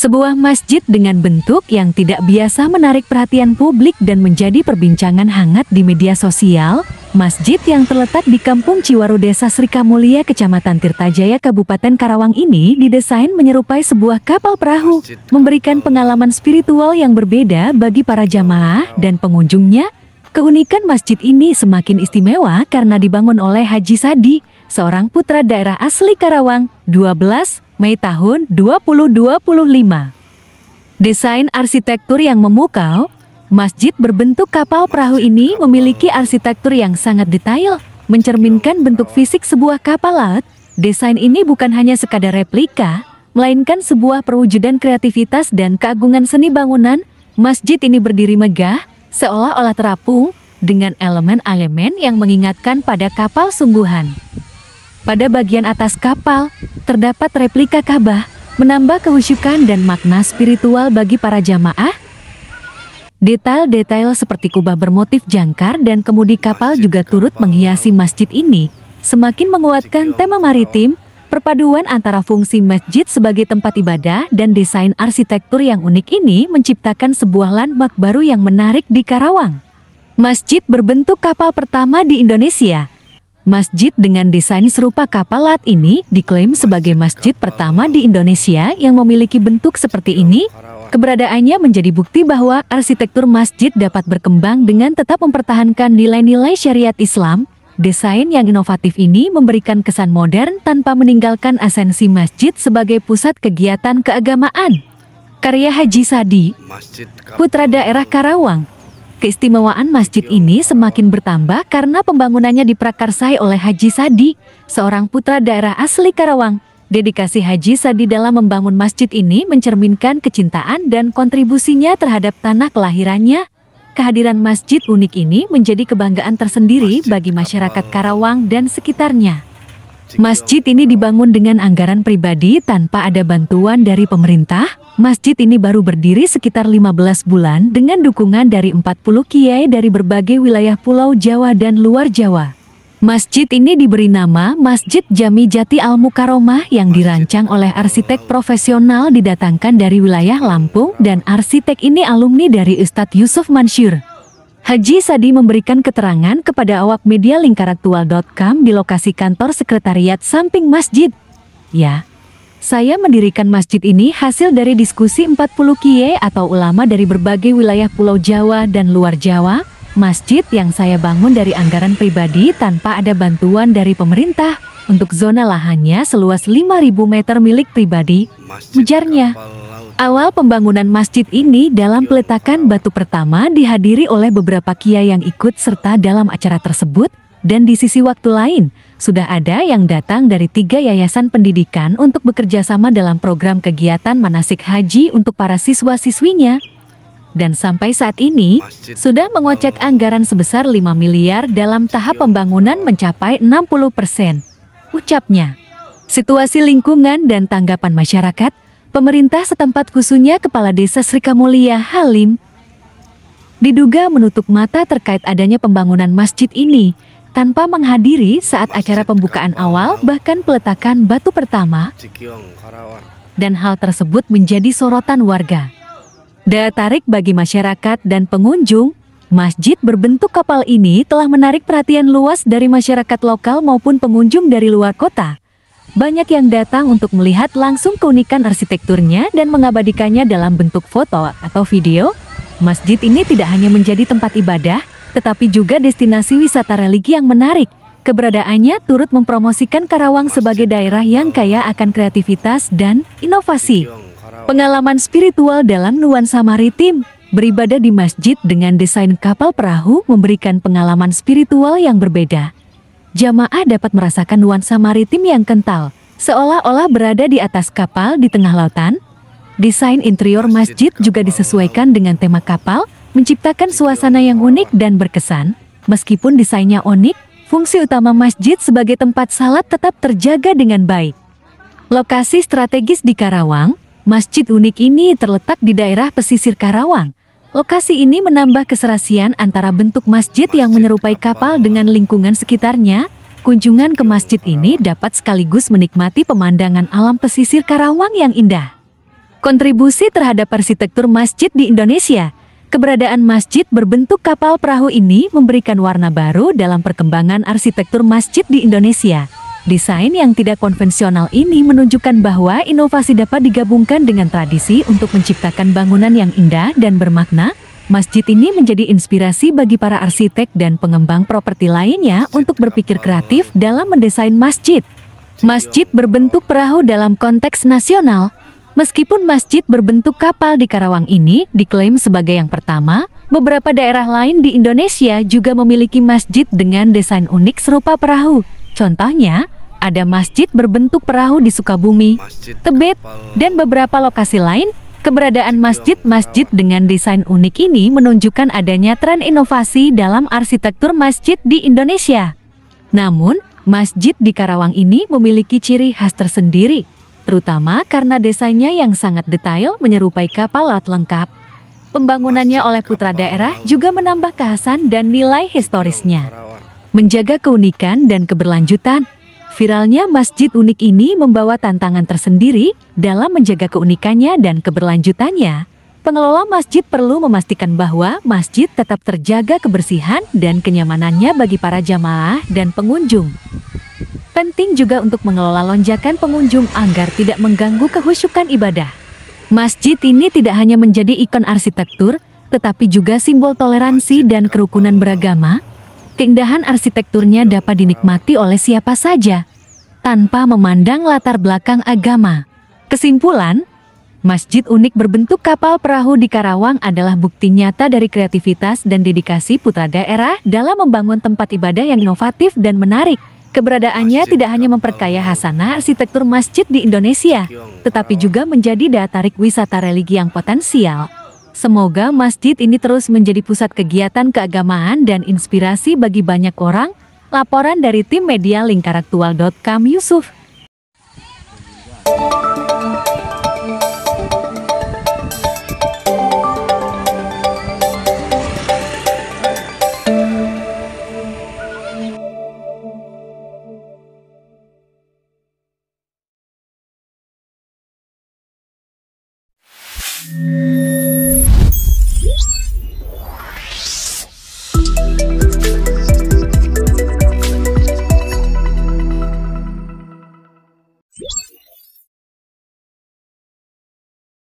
Sebuah masjid dengan bentuk yang tidak biasa menarik perhatian publik dan menjadi perbincangan hangat di media sosial. Masjid yang terletak di Kampung Ciwaru, Desa Srikamulia, Kecamatan Tirtajaya, Kabupaten Karawang ini didesain menyerupai sebuah kapal perahu, memberikan pengalaman spiritual yang berbeda bagi para jamaah dan pengunjungnya. Keunikan masjid ini semakin istimewa karena dibangun oleh Haji Sadi, seorang putra daerah asli Karawang, 12 Mei tahun 2025. Desain arsitektur yang memukau, masjid berbentuk kapal perahu ini memiliki arsitektur yang sangat detail, mencerminkan bentuk fisik sebuah kapal laut. Desain ini bukan hanya sekadar replika, melainkan sebuah perwujudan kreativitas dan keagungan seni bangunan. Masjid ini berdiri megah, seolah-olah terapung, dengan elemen-elemen yang mengingatkan pada kapal sungguhan. Pada bagian atas kapal, terdapat replika Ka'bah, menambah kehusyukan dan makna spiritual bagi para jamaah. Detail-detail seperti kubah bermotif jangkar dan kemudi kapal juga turut menghiasi masjid ini, semakin menguatkan tema maritim. Perpaduan antara fungsi masjid sebagai tempat ibadah dan desain arsitektur yang unik ini menciptakan sebuah landmark baru yang menarik di Karawang. Masjid berbentuk kapal pertama di Indonesia. Masjid dengan desain serupa kapal laut ini diklaim sebagai masjid pertama di Indonesia yang memiliki bentuk seperti ini. Keberadaannya menjadi bukti bahwa arsitektur masjid dapat berkembang dengan tetap mempertahankan nilai-nilai syariat Islam. Desain yang inovatif ini memberikan kesan modern tanpa meninggalkan esensi masjid sebagai pusat kegiatan keagamaan. Karya Haji Sadi, putra daerah Karawang. Keistimewaan masjid ini semakin bertambah karena pembangunannya diprakarsai oleh Haji Sadi, seorang putra daerah asli Karawang. Dedikasi Haji Sadi dalam membangun masjid ini mencerminkan kecintaan dan kontribusinya terhadap tanah kelahirannya. Kehadiran masjid unik ini menjadi kebanggaan tersendiri bagi masyarakat Karawang dan sekitarnya. Masjid ini dibangun dengan anggaran pribadi tanpa ada bantuan dari pemerintah. Masjid ini baru berdiri sekitar 15 bulan dengan dukungan dari 40 kiai dari berbagai wilayah Pulau Jawa dan luar Jawa. Masjid ini diberi nama Masjid Jami Jati Al Mukaromah yang dirancang oleh arsitek profesional didatangkan dari wilayah Lampung, dan arsitek ini alumni dari Ustadz Yusuf Mansur. Haji Sadi memberikan keterangan kepada awak media lingkaraktual.com di lokasi kantor sekretariat samping masjid. Ya, saya mendirikan masjid ini hasil dari diskusi 40 kiai atau ulama dari berbagai wilayah Pulau Jawa dan luar Jawa. Masjid yang saya bangun dari anggaran pribadi tanpa ada bantuan dari pemerintah. Untuk zona lahannya seluas 5.000 meter milik pribadi, ujarnya. Awal pembangunan masjid ini dalam peletakan batu pertama dihadiri oleh beberapa kiai yang ikut serta dalam acara tersebut, dan di sisi waktu lain, sudah ada yang datang dari 3 yayasan pendidikan untuk bekerja sama dalam program kegiatan manasik haji untuk para siswa-siswinya. Dan sampai saat ini, sudah mengocek anggaran sebesar 5 miliar dalam tahap pembangunan mencapai 60%. Ucapnya, situasi lingkungan dan tanggapan masyarakat, pemerintah setempat khususnya Kepala Desa Srikamulia Halim, diduga menutup mata terkait adanya pembangunan masjid ini, tanpa menghadiri saat acara pembukaan awal bahkan peletakan batu pertama, dan hal tersebut menjadi sorotan warga. Daya tarik bagi masyarakat dan pengunjung, masjid berbentuk kapal ini telah menarik perhatian luas dari masyarakat lokal maupun pengunjung dari luar kota. Banyak yang datang untuk melihat langsung keunikan arsitekturnya dan mengabadikannya dalam bentuk foto atau video. Masjid ini tidak hanya menjadi tempat ibadah, tetapi juga destinasi wisata religi yang menarik. Keberadaannya turut mempromosikan Karawang sebagai daerah yang kaya akan kreativitas dan inovasi. Pengalaman spiritual dalam nuansa maritim, beribadah di masjid dengan desain kapal perahu memberikan pengalaman spiritual yang berbeda. Jamaah dapat merasakan nuansa maritim yang kental, seolah-olah berada di atas kapal di tengah lautan. Desain interior masjid juga disesuaikan dengan tema kapal, menciptakan suasana yang unik dan berkesan. Meskipun desainnya unik, fungsi utama masjid sebagai tempat salat tetap terjaga dengan baik. Lokasi strategis di Karawang, masjid unik ini terletak di daerah pesisir Karawang. Lokasi ini menambah keserasian antara bentuk masjid yang menyerupai kapal dengan lingkungan sekitarnya. Kunjungan ke masjid ini dapat sekaligus menikmati pemandangan alam pesisir Karawang yang indah. Kontribusi terhadap arsitektur masjid di Indonesia. Keberadaan masjid berbentuk kapal perahu ini memberikan warna baru dalam perkembangan arsitektur masjid di Indonesia. Desain yang tidak konvensional ini menunjukkan bahwa inovasi dapat digabungkan dengan tradisi untuk menciptakan bangunan yang indah dan bermakna. Masjid ini menjadi inspirasi bagi para arsitek dan pengembang properti lainnya untuk berpikir kreatif dalam mendesain masjid. Masjid berbentuk perahu dalam konteks nasional. Meskipun masjid berbentuk kapal di Karawang ini diklaim sebagai yang pertama, beberapa daerah lain di Indonesia juga memiliki masjid dengan desain unik serupa perahu. Contohnya, ada masjid berbentuk perahu di Sukabumi, Tebet, dan beberapa lokasi lain. Keberadaan masjid-masjid dengan desain unik ini menunjukkan adanya tren inovasi dalam arsitektur masjid di Indonesia. Namun, masjid di Karawang ini memiliki ciri khas tersendiri, terutama karena desainnya yang sangat detail menyerupai kapal laut lengkap. Pembangunannya oleh putra daerah juga menambah kekhasan dan nilai historisnya. Menjaga keunikan dan keberlanjutan. Viralnya masjid unik ini membawa tantangan tersendiri dalam menjaga keunikannya dan keberlanjutannya. Pengelola masjid perlu memastikan bahwa masjid tetap terjaga kebersihan dan kenyamanannya bagi para jamaah dan pengunjung. Penting juga untuk mengelola lonjakan pengunjung agar tidak mengganggu kehusyukan ibadah. Masjid ini tidak hanya menjadi ikon arsitektur, tetapi juga simbol toleransi dan kerukunan beragama. Keindahan arsitekturnya dapat dinikmati oleh siapa saja, tanpa memandang latar belakang agama. Kesimpulan, masjid unik berbentuk kapal perahu di Karawang adalah bukti nyata dari kreativitas dan dedikasi putra daerah dalam membangun tempat ibadah yang inovatif dan menarik. Keberadaannya tidak hanya memperkaya khasanah arsitektur masjid di Indonesia, tetapi juga menjadi daya tarik wisata religi yang potensial. Semoga masjid ini terus menjadi pusat kegiatan keagamaan dan inspirasi bagi banyak orang. Laporan dari tim media lingkaraktual.com Yusuf.